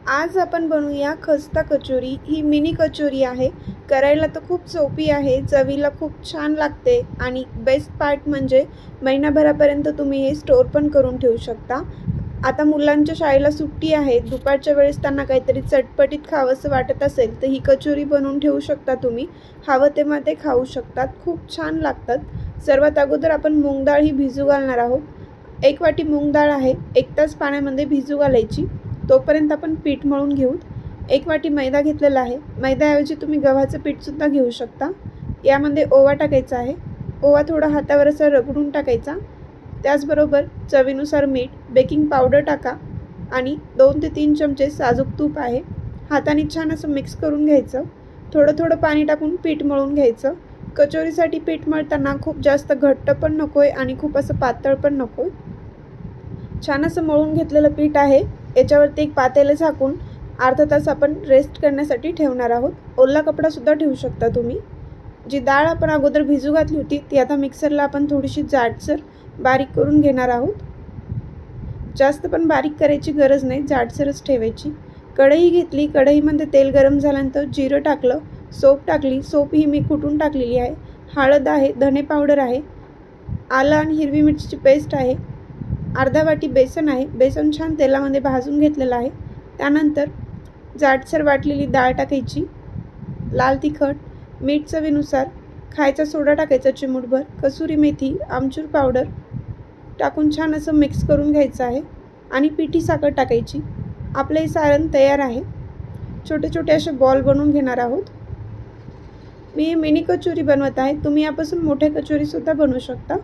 आज आपण बनवूया खस्ता कचोरी। ही मिनी कचोरी आहे। करायला तर खूप सोपी आहे, चवीला खूप छान लागते आणि बेस्ट पार्ट म्हणजे महिनाभरापर्यंत तुम्ही हे स्टोर पण करून ठेवू शकता। आता मुलांच्या शाळेला सुट्टी आहे, दुपारच्या वेळेस त्यांना काहीतरी चटपटीत खावंसं वाटत असेल तर ही कचोरी बनवून ठेवू शकता तुम्ही। हवं तेव्हा ते खाऊ शकतात, खूप छान लागतात। सर्वात अगोदर आपण मूग डाळ ही भिजू घालणार आहोत। 1 वाटी मूग डाळ आहे, 1 तास पाण्यामध्ये भिजू घालायची। तोपर्यंत आपण पीठ मळून घेऊ। 1 वाटी मैदा घेतलेला आहे। मैद्याऐवजी तुम्ही गव्हाचं पीठ सुद्धा घेऊ शकता। यामध्ये ओवा टाकायचा आहे। ओवा थोडा हातावर असा रगडून टाकायचा। त्याचबरोबर चवीनुसार मीठ, बेकिंग पावडर टाका आणि 2 ते 3 चमचे साजूक तूप आहे। हाताने छान असं मिक्स करून घ्यायचं। थोडं थोडं पाणी टाकून पीठ मळून घ्यायचं। कचोरीसाठी पीठ मळताना खूप जास्त घट्ट पण नकोय आणि खूप असं पातळ पण नकोय। छान असं मळून घेतलेलं पीठ आहे। याच्यावरती एक पातेलं झाकून अर्धा तास आपण रेस्ट करण्यासाठी ठेवणार आहोत। ओला कपडा सुद्धा ठेवू शकता तुम्ही। जी डाळ आपण अगोदर भिजू घातली होती ती आता मिक्सरला आपण थोडीशी जाडसर बारीक करून घेणार आहोत। जास्त पण बारीक करायची गरज नाही, जाडसरच ठेवायची। कढई घेतली, कढईमध्ये तेल गरम झाल्यानंतर जिरं टाकलं, सोप टाकली, सोप ही मी कुटून टाकलेली आहे। हळद आहे, धने पावडर आहे, आलं आणि हिरवी मिरचीची पेस्ट आहे, अर्धा वाटी बेसन आहे। बेसन छान तेलामध्ये भाजून घेतलेलं आहे। त्यानंतर जाडसर वाटलेली डाळ टाकायची, लाल तिखट, मीठ चवीनुसार, खायचा सोडा टाकायचा चिमूटभर, कसुरी मेथी, आमचूर पावडर टाकून छान असं मिक्स करून घ्यायचं आहे आणि पिठी साखर टाकायची। आपले हे सारण तयार आहे। छोटे छोटे असे बॉल बनवून घेणार आहोत। मी मिनी कचोरी बनवत आहे, तुम्ही यापासून मोठे कचोरी सुद्धा बनवू शकता।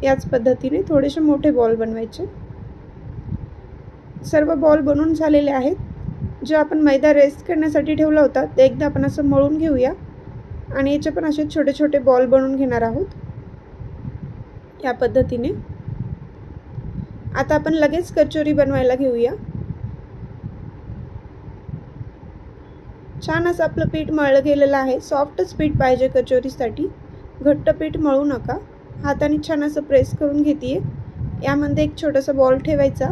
याच पद्धतीने थोडेसे मोठे बॉल बनवायचे। सर्व बॉल बनवून झालेले आहेत। जे आपण मैदा रेस्ट करण्यासाठी ठेवला होता ते एकदा आपण असं मळून घेऊया आणि याचे पण असे छोटे छोटे बॉल बनवून घेणार आहोत या पद्धतीने। आता आपण लगेच कचोरी बनवायला घेऊया। छान असं आपलं पीठ मळलं गेलेलं आहे। सॉफ्टच पीठ पाहिजे कचोरीसाठी, घट्ट पीठ मळू नका। हाताने छान असं प्रेस करून घेते। यामध्ये एक छोटासा बॉल ठेवायचा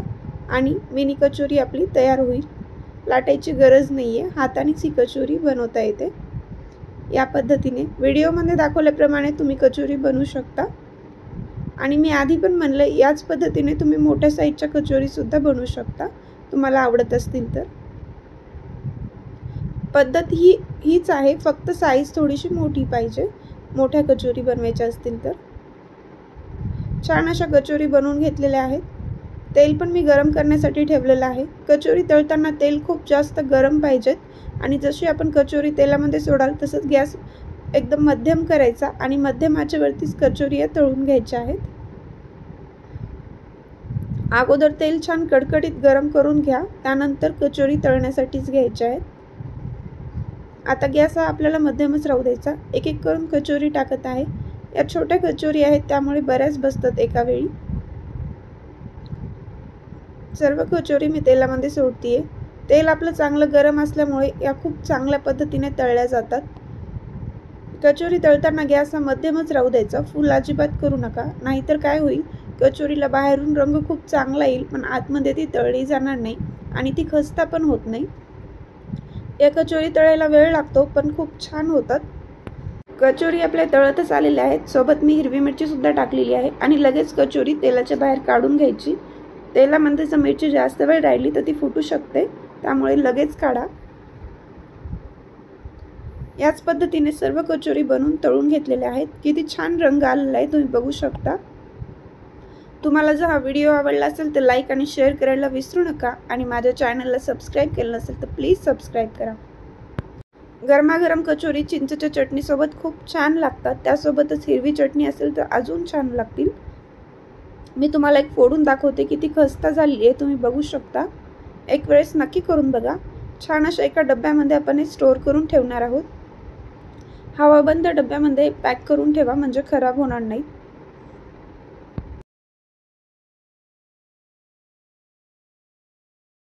आणि मिनी कचोरी आपली तयार होईल। लाटायची गरज नाहीये, हातानेच ही कचोरी बनवता येते। या पद्धतीने व्हिडिओमध्ये दाखवल्याप्रमाणे तुम्ही कचोरी बनवू शकता। आणि मी आधी पण म्हणलं, याच पद्धतीने तुम्ही मोठ्या साईजच्या कचोरी सुद्धा बनवू शकता, तुम्हाला आवडत असतील तर। पद्धत हीच आहे, फक्त साईज थोडीशी मोठी पाहिजे मोठ्या कचोरी बनवायच्या असतील तर। छान अशा कचोरी बनवून घेतलेल्या आहेत। तेल पण मी गरम करण्यासाठी ठेवलेलं आहे। कचोरी तळताना तेल खूप जास्त गरम पाहिजेत आणि जशी आपण कचोरी तेलामध्ये सोडाल तसंच गॅस एकदम मध्यम करायचा आणि मध्यम आचेवरतीच कचोरी तळून घ्यायच्या आहेत। अगोदर तेल छान कडकडीत गरम करून घ्या, त्यानंतर कचोरी तळण्यासाठीच घ्यायच्या आहेत। आता गॅस हा आपल्याला मध्यमच राहू द्यायचा। एक एक करून कचोरी टाकत आहे। या छोट्या कचोरी आहेत त्यामुळे बऱ्याच बसतात एका वेळी। सर्व कचोरी मी तेलामध्ये सोडतीये। तेल आपलं चांगलं गरम असल्यामुळे या खूप चांगल्या पद्धतीने तळल्या जातात। कचोरी तळताना गॅस हा मध्यमच राहू द्यायचा, फुल अजिबात करू नका, नाहीतर काय होईल, कचोरीला बाहेरून रंग खूप चांगला येईल पण आतमध्ये ती तळली जाणार नाही आणि ती खस्ता पण होत नाही। या कचोरी तळायला वेळ लागतो पण खूप छान होतात। कचोरी आपल्या तळतच आलेल्या आहेत, सोबत मी हिरवी मिरची सुद्धा टाकलेली आहे आणि लगेच कचोरी तेलाच्या बाहेर काढून घ्यायची। तेलामध्ये जर मिरची जास्त वेळ राहिली तर ती फुटू शकते, त्यामुळे लगेच काढा। याच पद्धतीने सर्व कचोरी बनवून तळून घेतलेल्या आहेत। किती छान रंग आलेला आहे, तुम्ही बघू शकता। तुम्हाला जर हा व्हिडिओ आवडला असेल तर लाईक आणि शेअर करायला विसरू नका आणि माझ्या चॅनलला सबस्क्राईब केलं नसेल तर प्लीज सबस्क्राईब करा। गरमागरम कचोरी चिंचेच्या चटणीसोबत खूप छान लागतात, त्यासोबतच हिरवी चटणी असेल तर अजून छान लागतील। मी तुम्हाला एक फोडून दाखवते, किती खस्ता झाली आहे तुम्ही बघू शकता। एक वेळेस नक्की करून बघा। छान अशा एका डब्यामध्ये आपण हे स्टोर करून ठेवणार आहोत। हवाबंद डब्यामध्ये पॅक करून ठेवा म्हणजे खराब होणार नाही।